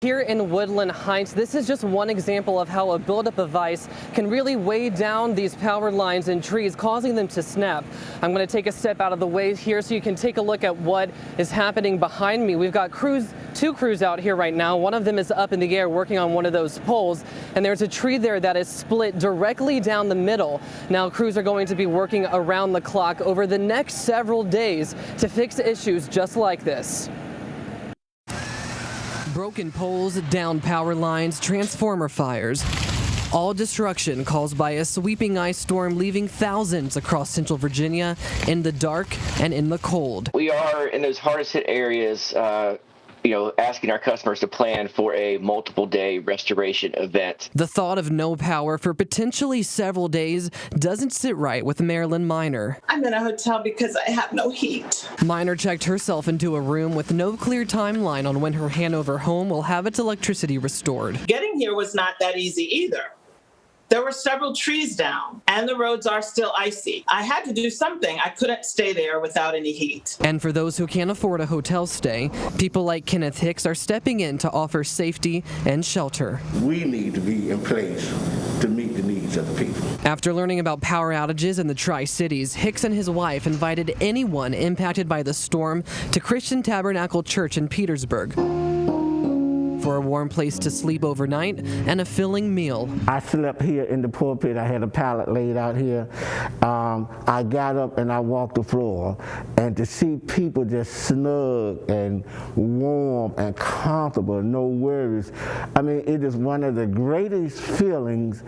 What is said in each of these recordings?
Here in Woodland Heights, this is just one example of how a buildup of ice can really weigh down these power lines and trees, causing them to snap. I'm going to take a step out of the way here so you can take a look at what is happening behind me. We've got two crews out here right now. One of them is up in the air working on one of those poles, and there's a tree there that is split directly down the middle. Now, crews are going to be working around the clock over the next several days to fix issues just like this. Broken poles, downed power lines, transformer fires. All destruction caused by a sweeping ice storm, leaving thousands across central Virginia in the dark and in the cold. We are in those hardest hit areas, asking our customers to plan for a multiple day restoration event. The thought of no power for potentially several days doesn't sit right with Marilyn Miner. I'm in a hotel because I have no heat. Miner checked herself into a room with no clear timeline on when her Hanover home will have its electricity restored. Getting here was not that easy either. There were several trees down, and the roads are still icy. I had to do something. I couldn't stay there without any heat. And for those who can't afford a hotel stay, people like Kenneth Hicks are stepping in to offer safety and shelter. We need to be in place to meet the needs of the people. After learning about power outages in the Tri-Cities, Hicks and his wife invited anyone impacted by the storm to Christian Tabernacle Church in Petersburg for a warm place to sleep overnight and a filling meal. I slept here in the pulpit. I had a pallet laid out here. I got up and I walked the floor, and to see people just snug and warm and comfortable, no worries. I mean, it is one of the greatest feelings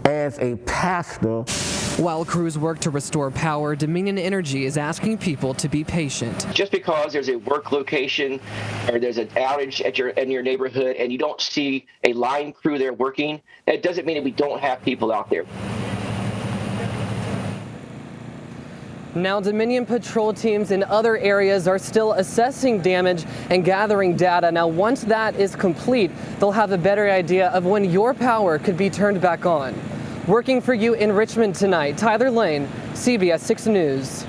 as a pastor. While crews work to restore power, Dominion Energy is asking people to be patient. Just because there's a work location or there's an outage in your neighborhood and you don't see a line crew there working, that doesn't mean that we don't have people out there. Now, Dominion patrol teams in other areas are still assessing damage and gathering data. Now, once that is complete, they'll have a better idea of when your power could be turned back on. Working for you in Richmond tonight, Tyler Lane, CBS 6 News.